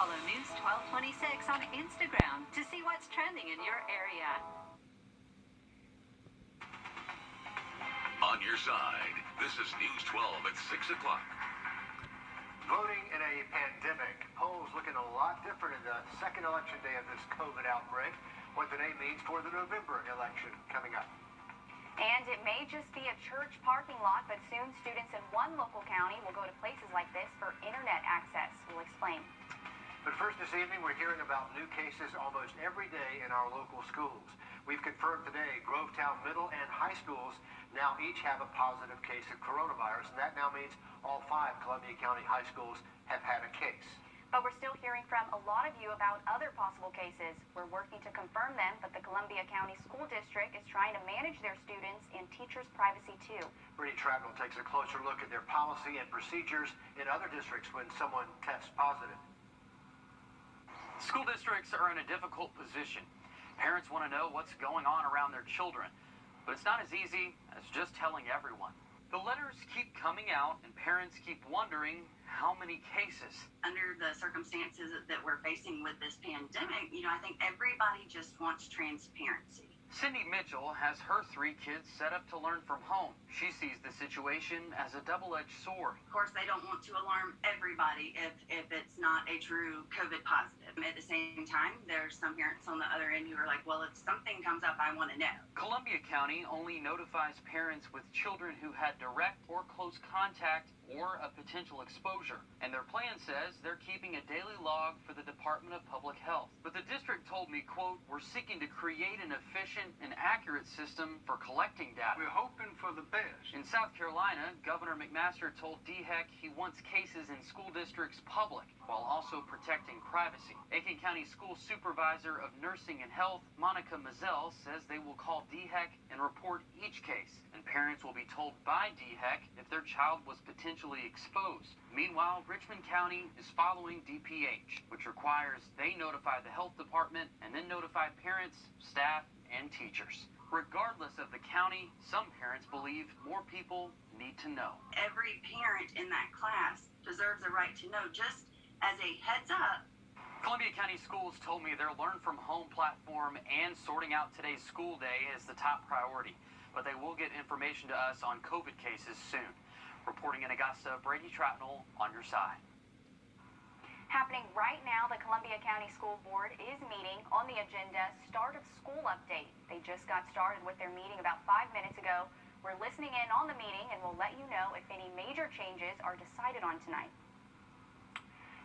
Follow News 1226 on Instagram to see what's trending in your area. On your side, this is News 12 at 6 o'clock. Voting in a pandemic. Polls looking a lot different in the second election day of this COVID outbreak. What today means for the November election coming up. And it may just be a church parking lot, but soon students in one local county will go to places like this for internet access. We'll explain. But first this evening, we're hearing about new cases almost every day in our local schools. We've confirmed today Grovetown Middle and High Schools now each have a positive case of coronavirus, and that now means all 5 Columbia County high schools have had a case. But we're still hearing from a lot of you about other possible cases. We're working to confirm them, but the Columbia County School District is trying to manage their students and teachers' privacy too. Brittany Travel takes a closer look at their policy and procedures in other districts when someone tests positive. School districts are in a difficult position. Parents want to know what's going on around their children, but it's not as easy as just telling everyone. The letters keep coming out, and parents keep wondering how many cases. Under the circumstances that we're facing with this pandemic, I think everybody just wants transparency. Cindy Mitchell has her 3 kids set up to learn from home. She sees the situation as a double-edged sword. Of course, they don't want to alarm everybody if it's not a true COVID positive. At the same time, there's some parents on the other end who are like, well, if something comes up, I want to know. Columbia County only notifies parents with children who had direct or close contact or a potential exposure. And their plan says they're keeping a daily log for the Department of Public Health. But the district told me, quote, we're seeking to create an efficient and accurate system for collecting data. We're hoping for the best. In South Carolina, Governor McMaster told DHEC he wants cases in school districts public while also protecting privacy. Aiken County School Supervisor of Nursing and Health, Monica Mazel, says they will call DHEC and report each case, and parents will be told by DHEC if their child was potentially exposed. Meanwhile, Richmond County is following DPH, which requires they notify the health department and then notify parents, staff, and teachers. Regardless of the county, some parents believe more people need to know. Every parent in that class deserves a right to know, just as a heads up. Columbia County Schools told me their Learn From Home platform and sorting out today's school day is the top priority, but they will get information to us on COVID cases soon. Reporting in Augusta, Brady Trotnell on your side. Happening right now, the Columbia County School Board is meeting. On the agenda, start of school update. They just got started with their meeting about 5 minutes ago. We're listening in on the meeting, and we'll let you know if any major changes are decided on tonight.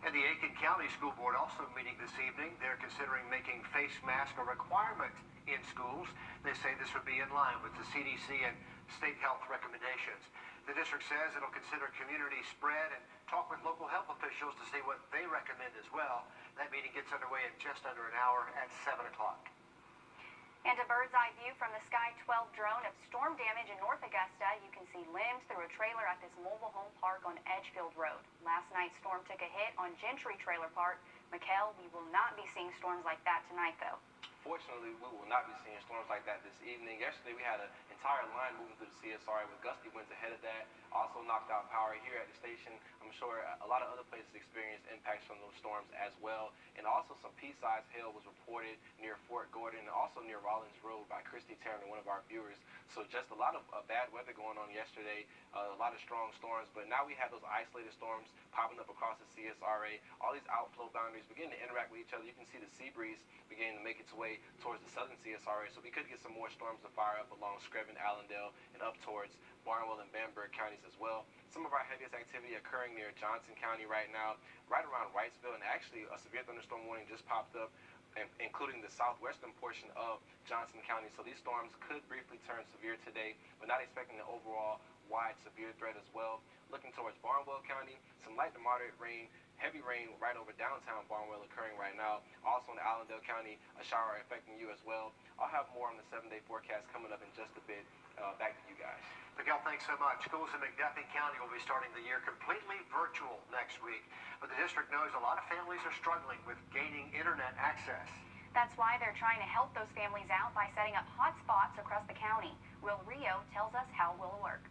And the Aiken County School Board also meeting this evening. They're considering making face mask a requirement in schools. They say this would be in line with the CDC and state health recommendations. The district says it'll consider community spread and talk with local health officials to see what they recommend as well. That meeting gets underway in just under an hour at 7 o'clock. And a bird's eye view from the Sky 12 drone of storm damage in North Augusta. You can see limbs through a trailer at this mobile home park on Edgefield Road. Last night's storm took a hit on Gentry Trailer Park. Mikkel, we will not be seeing storms like that tonight, though. Fortunately, we will not be seeing storms like that this evening. Yesterday, we had an entire line moving through the CSRA with gusty winds ahead of that. Also knocked out power here at the station. I'm sure a lot of other places experienced impacts from those storms as well. And also some pea-sized hail was reported near Fort Gordon and also near Rollins Road by Christy Turner, one of our viewers. So just a lot of bad weather going on yesterday, a lot of strong storms. But now we have those isolated storms popping up across the CSRA. All these outflow boundaries beginning to interact with each other. You can see the sea breeze beginning to make its way towards the southern CSRA. So we could get some more storms to fire up along Screven, Allendale, and up towards Barnwell and Bamberg counties as well. Some of our heaviest activity occurring near Johnson County right now, right around Wrightsville, and actually a severe thunderstorm warning just popped up, including the southwestern portion of Johnson County. So these storms could briefly turn severe today, but not expecting the overall wide severe threat as well. Looking towards Barnwell County, some light to moderate rain, heavy rain right over downtown Barnwell occurring right now. Also in Allendale County, a shower affecting you as well. I'll have more on the 7-day forecast coming up in just a bit. Back to you guys. Miguel, thanks so much. Schools in McDuffie County will be starting the year completely virtual next week. But the district knows a lot of families are struggling with gaining internet access. That's why they're trying to help those families out by setting up hotspots across the county. Will Rio tells us how it will work.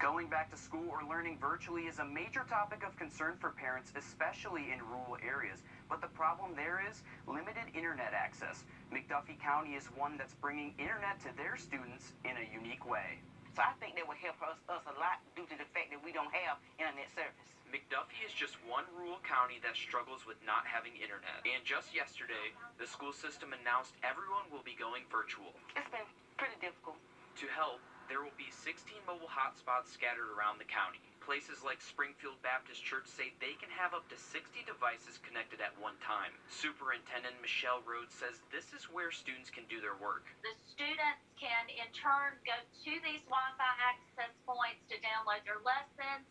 Going back to school or learning virtually is a major topic of concern for parents, especially in rural areas. But the problem there is limited internet access. McDuffie County is one that's bringing internet to their students in a unique way. So I think that would help us a lot due to the fact that we don't have internet service. McDuffie is just one rural county that struggles with not having internet. And just yesterday, the school system announced everyone will be going virtual. It's been pretty difficult. To help, there will be 16 mobile hotspots scattered around the county. Places like Springfield Baptist Church say they can have up to 60 devices connected at one time. Superintendent Michelle Rhodes says this is where students can do their work. The students can in turn go to these Wi-Fi access points to download their lessons,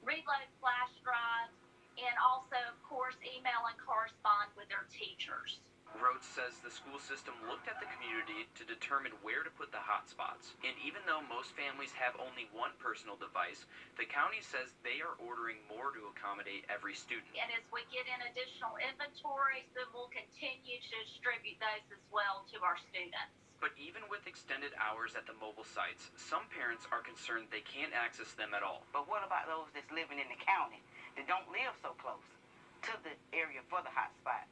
reload flash drives, and also, of course, email and correspond with their teachers. Rhodes says the school system looked at the community to determine where to put the hotspots. And even though most families have only one personal device, the county says they are ordering more to accommodate every student. And as we get in additional inventories, then we'll continue to distribute those as well to our students. But even with extended hours at the mobile sites, some parents are concerned they can't access them at all. But what about those that's living in the county that don't live so close to the area for the hotspot?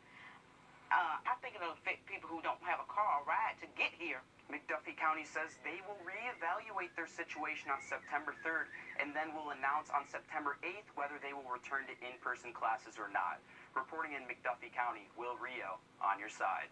I think it'll affect people who don't have a car or ride to get here. McDuffie County says they will reevaluate their situation on September 3rd and then will announce on September 8th whether they will return to in-person classes or not. Reporting in McDuffie County, Will Rio, on your side.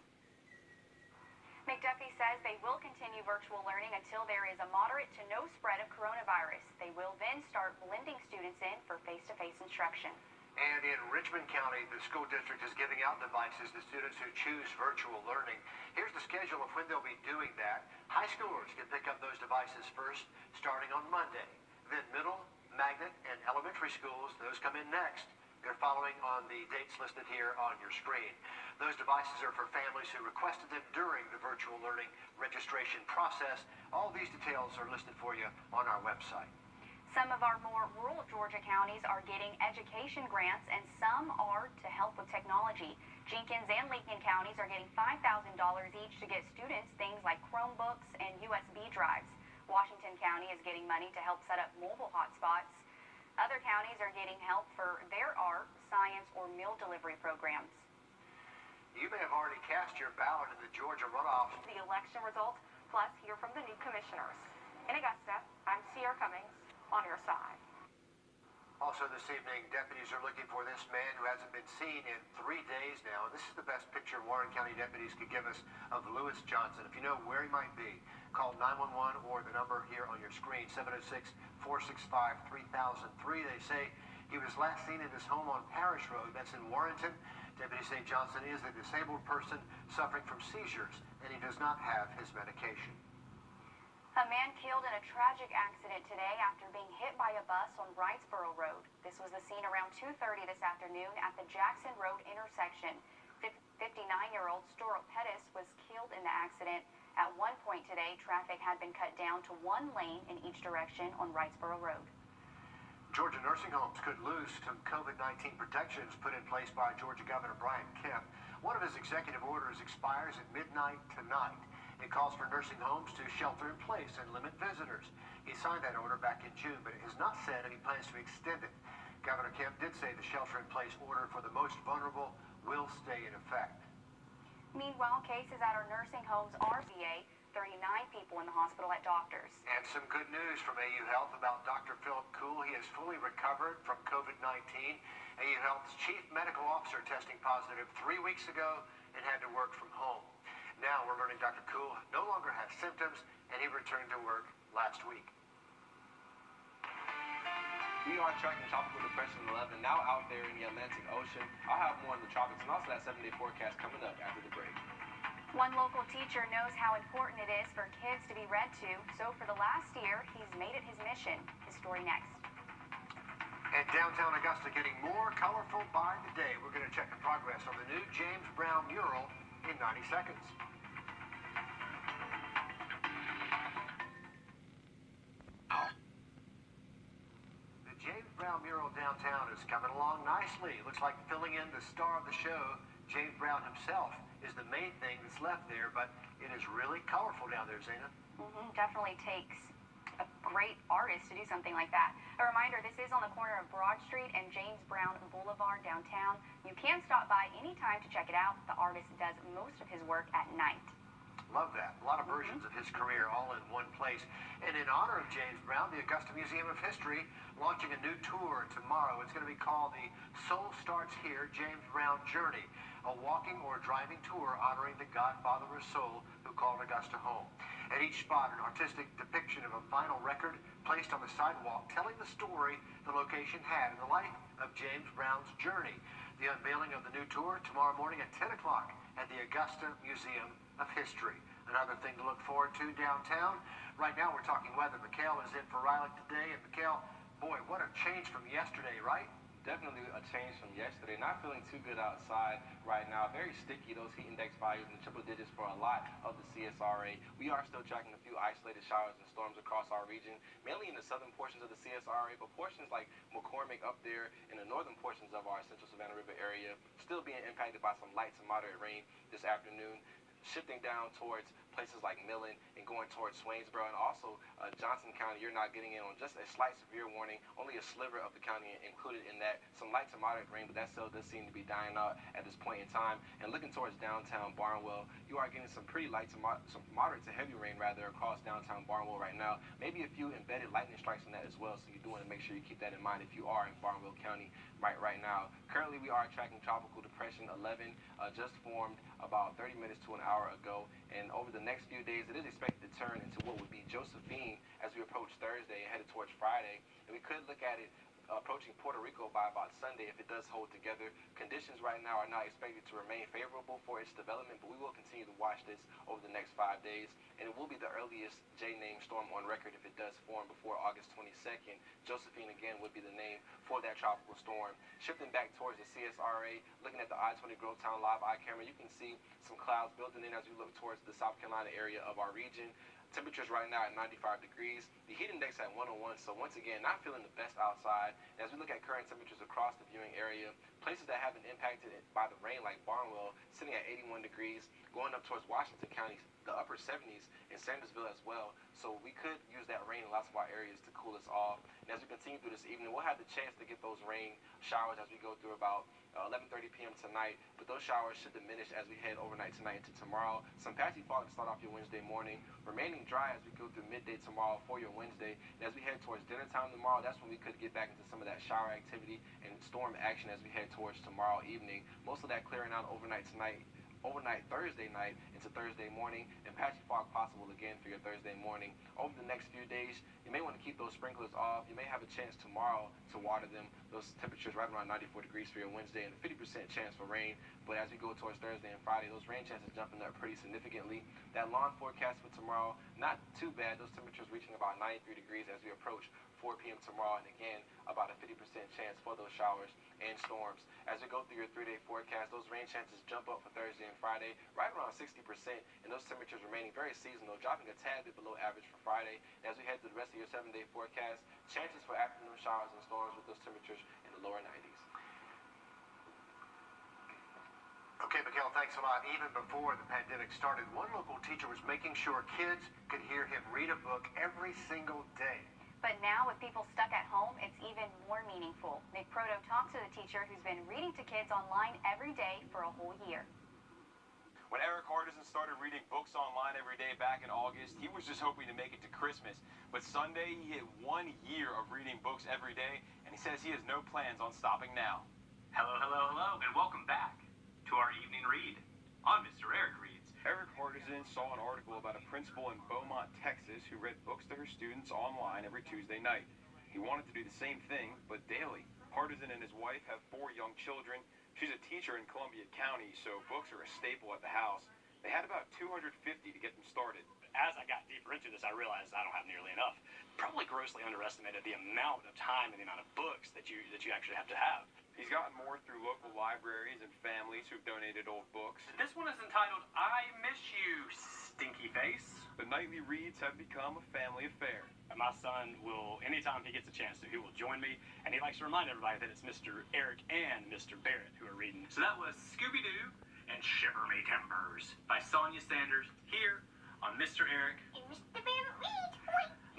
McDuffie says they will continue virtual learning until there is a moderate to no spread of coronavirus. They will then start blending students in for face-to-face instruction. And in Richmond County, the school district is giving out devices to students who choose virtual learning. Here's the schedule of when they'll be doing that. High schoolers can pick up those devices first, starting on Monday. Then middle, magnet, and elementary schools, those come in next. They're following on the dates listed here on your screen. Those devices are for families who requested them during the virtual learning registration process. All these details are listed for you on our website. Some of our more rural Georgia counties are getting education grants, and some are to help with technology. Jenkins and Lincoln counties are getting $5,000 each to get students things like Chromebooks and USB drives. Washington County is getting money to help set up mobile hotspots. Other counties are getting help for their art, science, or meal delivery programs. You may have already cast your ballot in the Georgia runoff. The election results, plus hear from the new commissioners. In Augusta, I'm Sierra Cummings. On your side. Also this evening, deputies are looking for this man who hasn't been seen in 3 days now. And this is the best picture Warren County deputies could give us of Lewis Johnson. If you know where he might be, call 911 or the number here on your screen, 706-465-3003. They say he was last seen in his home on Parish Road. That's in Warrenton. Deputies say Johnson is a disabled person suffering from seizures, and he does not have his medication. A man killed in a tragic accident today after being hit by a bus on Wrightsboro Road. This was the scene around 2:30 this afternoon at the Jackson Road intersection. 59-year-old Stuart Pettis was killed in the accident. At one point today, traffic had been cut down to one lane in each direction on Wrightsboro Road. Georgia nursing homes could lose some COVID-19 protections put in place by Georgia Governor Brian Kemp. One of his executive orders expires at midnight tonight. It calls for nursing homes to shelter in place and limit visitors. He signed that order back in June, but it has not said any plans to extend it. Governor Kemp did say the shelter-in-place order for the most vulnerable will stay in effect. Meanwhile, cases at our nursing homes are 39 people in the hospital at Doctors. And some good news from AU Health about Dr. Philip Kuhl. He has fully recovered from COVID-19. AU Health's chief medical officer testing positive 3 weeks ago and had to work from home. Now we're learning Dr. Kuhl no longer has symptoms, and he returned to work last week. We are tracking Tropical Depression 11 now out there in the Atlantic Ocean. I'll have more in the tropics and also that 7-day forecast coming up after the break. One local teacher knows how important it is for kids to be read to, so for the last year, he's made it his mission. His story next. And downtown Augusta getting more colorful by the day. We're going to check the progress on the new James Brown mural in 90 seconds. The James Brown mural downtown is coming along nicely. It looks like filling in the star of the show, James Brown himself, is the main thing that's left there, but it is really colorful down there, Zena. Definitely takes a great artist to do something like that. A reminder, this is on the corner of Broad Street and James Brown Boulevard downtown. You can stop by anytime to check it out. The artist does most of his work at night. Love that. A lot of versions of his career all in one place. And in honor of James Brown, the Augusta Museum of History launching a new tour tomorrow. It's going to be called the Soul Starts Here, James Brown Journey, a walking or driving tour honoring the godfather of soul who called Augusta home. At each spot, an artistic depiction of a vinyl record placed on the sidewalk telling the story the location had in the life of James Brown's journey. The unveiling of the new tour tomorrow morning at 10 o'clock at the Augusta Museum of History. Another thing to look forward to downtown. Right now we're talking weather. Mikhail is in for Riley today. And Mikhail, boy, what a change from yesterday, right? Definitely a change from yesterday. Not feeling too good outside right now. Very sticky, those heat index values in the triple digits for a lot of the CSRA. We are still tracking a few isolated showers and storms across our region, mainly in the southern portions of the CSRA, but portions like McCormick up there in the northern portions of our central Savannah River area still being impacted by some light to moderate rain this afternoon. Shifting down towards places like Millen and going towards Swainsboro and also Johnson County, you're not getting in on just a slight severe warning. Only a sliver of the county included in that. Some light to moderate rain, but that cell does seem to be dying out at this point in time. And looking towards downtown Barnwell, you are getting some pretty light to some moderate to heavy rain rather across downtown Barnwell right now. Maybe a few embedded lightning strikes in that as well, so you do want to make sure you keep that in mind if you are in Barnwell County right now. Currently, we are tracking Tropical Depression 11, just formed about 30 minutes to an hour ago, and over the next few days it is expected to turn into what would be Josephine as we approach Thursday and headed towards Friday, and we could look at it approaching Puerto Rico by about Sunday if it does hold together. Conditions right now are not expected to remain favorable for its development, but we will continue to watch this over the next 5 days, and it will be the earliest J-named storm on record if it does form before August 22nd. Josephine again would be the name for that tropical storm. Shifting back towards the CSRA, looking at the I-20 Grovetown live eye camera, you can see some clouds building in as we look towards the South Carolina area of our region. Temperatures right now at 95 degrees. The heat index at 101, so once again, not feeling the best outside. And as we look at current temperatures across the viewing area, places that have been impacted by the rain like Barnwell, sitting at 81 degrees, going up towards Washington County, the upper 70s, in Sandersville as well. So we could use that rain in lots of our areas to cool us off. And as we continue through this evening, we'll have the chance to get those rain showers as we go through about 11:30 p.m. tonight, but those showers should diminish as we head overnight tonight into tomorrow. Some patchy fog to start off your Wednesday morning, remaining dry as we go through midday tomorrow for your Wednesday. And as we head towards dinner time tomorrow, that's when we could get back into some of that shower activity and storm action as we head towards tomorrow evening. Most of that clearing out overnight tonight, overnight Thursday night into Thursday morning, and patchy fog possible again for your Thursday morning. Over the next few days, you may want to keep those sprinklers off. You may have a chance tomorrow to water them. Those temperatures right around 94 degrees for your Wednesday and a 50% chance for rain. But as we go towards Thursday and Friday, those rain chances jumping up pretty significantly. That lawn forecast for tomorrow, not too bad. Those temperatures reaching about 93 degrees as we approach 4 p.m. tomorrow, and again, about a 50% chance for those showers and storms. As we go through your 3-day forecast, those rain chances jump up for Thursday and Friday, right around 60%, and those temperatures remaining very seasonal, dropping a tad bit below average for Friday. And as we head to the rest of your 7-day forecast, chances for afternoon showers and storms with those temperatures in the lower 90s. Okay, Mikhail, thanks a lot. Even before the pandemic started, one local teacher was making sure kids could hear him read a book every single day. But now, with people stuck at home, it's even more meaningful. Nick Proto talked to the teacher who's been reading to kids online every day for a whole year. When Eric Hardison started reading books online every day back in August, he was just hoping to make it to Christmas. But Sunday, he hit 1 year of reading books every day, and he says he has no plans on stopping now. Hello, hello, hello, and welcome back to our evening read on Mr. Eric Reads. Eric Hardison saw an article about a principal in Beaumont, Texas, who read books to her students online every Tuesday night. He wanted to do the same thing, but daily. Hardison and his wife have 4 young children. She's a teacher in Columbia County, so books are a staple at the house. They had about 250 to get them started. As I got deeper into this, I realized I don't have nearly enough. Probably grossly underestimated the amount of time and the amount of books that you actually have to have. He's gotten more through local libraries and families who've donated old books. This one is entitled, I Miss You, Stinky Face. The nightly reads have become a family affair. And my son will, anytime he gets a chance to, he will join me. And he likes to remind everybody that it's Mr. Eric and Mr. Barrett who are reading. So that was Scooby-Doo and Shiver Me Timbers by Sonia Sanders here on Mr. Eric And Mr. Barrett Reed.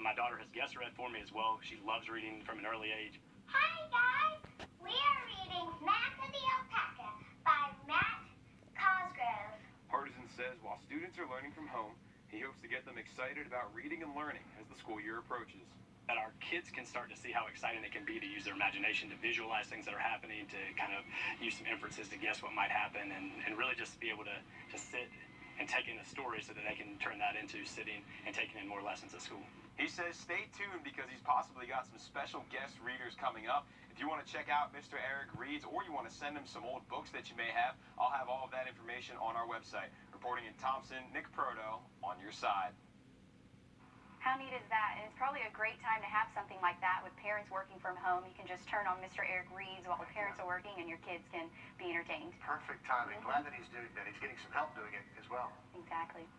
My daughter has guest read for me as well. She loves reading from an early age. Hi guys, we are reading Matt of the Alpaca by Matt Cosgrove. Partisan says while students are learning from home, he hopes to get them excited about reading and learning as the school year approaches. That our kids can start to see how exciting it can be to use their imagination to visualize things that are happening, to kind of use some inferences to guess what might happen, and really just be able to just sit and take in a story so that they can turn that into sitting and taking in more lessons at school. He says stay tuned because he's possibly got some special guest readers coming up. If you want to check out Mr. Eric Reads or you want to send him some old books that you may have, I'll have all of that information on our website. Reporting in Thompson, Nick Proto, on your side. How neat is that? And it's probably a great time to have something like that with parents working from home. You can just turn on Mr. Eric Reads while the parents are working and your kids can be entertained. Perfect timing. Glad that he's doing that. He's getting some help doing it as well. Exactly.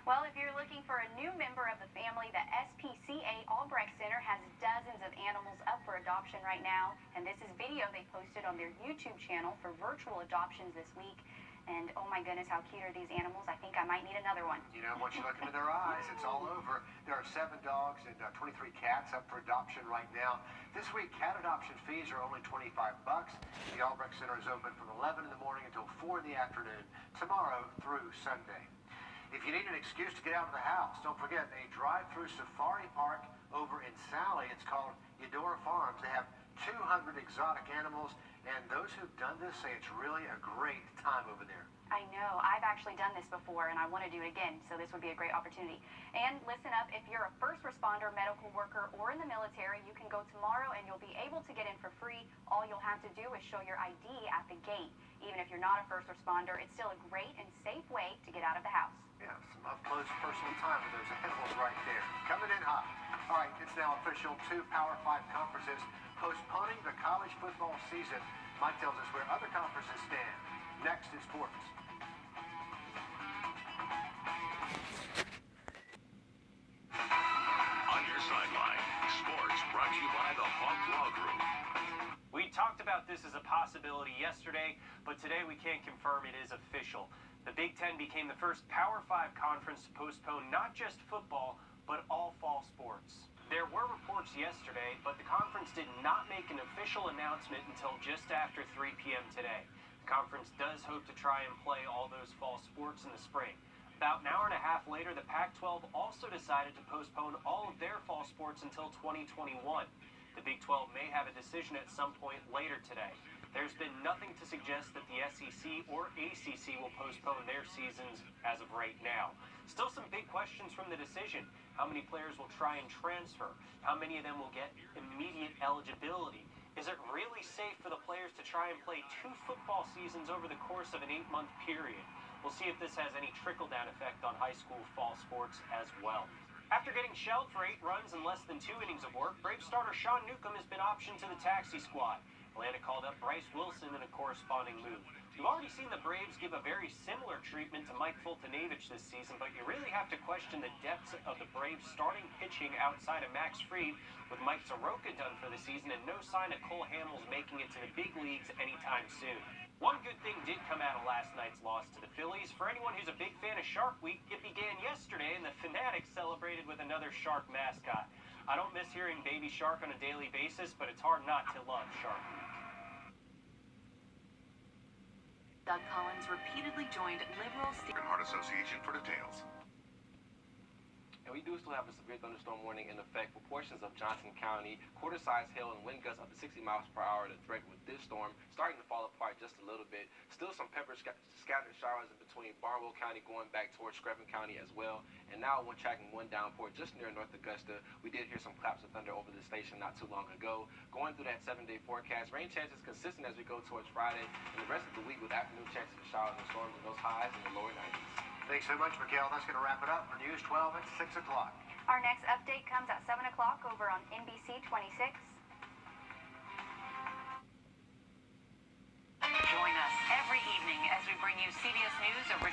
Well, if you're looking for a new member of the family, the SPCA Albrecht Center has dozens of animals up for adoption right now. And this is video they posted on their YouTube channel for virtual adoptions this week. And oh my goodness, how cute are these animals? I think I might need another one. You know, once you look into their eyes, it's all over. There are 7 dogs and 23 cats up for adoption right now. This week, cat adoption fees are only $25. The Albrecht Center is open from 11 in the morning until 4 in the afternoon, tomorrow through Sunday. If you need an excuse to get out of the house, don't forget a drive-through safari park over in Sally. It's called Eudora Farms. They have 200 exotic animals, and those who've done this say it's really a great time over there. I know. I've actually done this before, and I want to do it again, so this would be a great opportunity. And listen up, if you're a first responder, medical worker, or in the military, you can go tomorrow, and you'll be able to get in for free. All you'll have to do is show your ID at the gate. Even if you're not a first responder, it's still a great and safe way to get out of the house. Yeah, some up-close personal time with those animals right there. Coming in hot. All right, it's now official. 2 Power 5 conferences postponing the college football season. Mike tells us where other conferences stand. Next is sports. On your sideline, sports brought to you by the Hawk Law Group. We talked about this as a possibility yesterday, but today we can't confirm it is official. The Big Ten became the first Power 5 conference to postpone not just football, but all fall sports. There were reports yesterday, but the conference did not make an official announcement until just after 3 p.m. today. The conference does hope to try and play all those fall sports in the spring. About an hour and a half later, the Pac-12 also decided to postpone all of their fall sports until 2021. The Big 12 may have a decision at some point later today. There's been nothing to suggest that the SEC or ACC will postpone their seasons as of right now. Still some big questions from the decision. How many players will try and transfer? How many of them will get immediate eligibility? Is it really safe for the players to try and play 2 football seasons over the course of an 8-month period? We'll see if this has any trickle-down effect on high school fall sports as well. After getting shelled for 8 runs and less than 2 innings of work, Braves starter Sean Newcomb has been optioned to the taxi squad. Atlanta called up Bryce Wilson in a corresponding move. You've already seen the Braves give a very similar treatment to Mike Fultonavich this season, but you really have to question the depths of the Braves starting pitching outside of Max Fried, with Mike Soroka done for the season and no sign of Cole Hamels making it to the big leagues anytime soon. One good thing did come out of last night's loss to the Phillies. For anyone who's a big fan of Shark Week, it began yesterday and the Fanatics celebrated with another Shark mascot. I don't miss hearing Baby Shark on a daily basis, but it's hard not to love Shark Week. Doug Collins repeatedly joined liberal American Heart Association for details. And we do still have a severe thunderstorm warning in effect for portions of Johnson County. Quarter-size hail and wind gusts up to 60 miles per hour to threaten with this storm, starting to fall apart just a little bit. Still some scattered showers in between Barnwell County going back towards Screven County as well. And now we're tracking one downpour just near North Augusta. We did hear some claps of thunder over the station not too long ago. Going through that 7-day forecast, rain chances consistent as we go towards Friday. And the rest of the week with afternoon chances for showers and storms and those highs in the lower 90s. Thanks so much, Miguel. That's going to wrap it up for News 12 at 6 o'clock. Our next update comes at 7 o'clock over on NBC 26. Join us every evening as we bring you CBS News original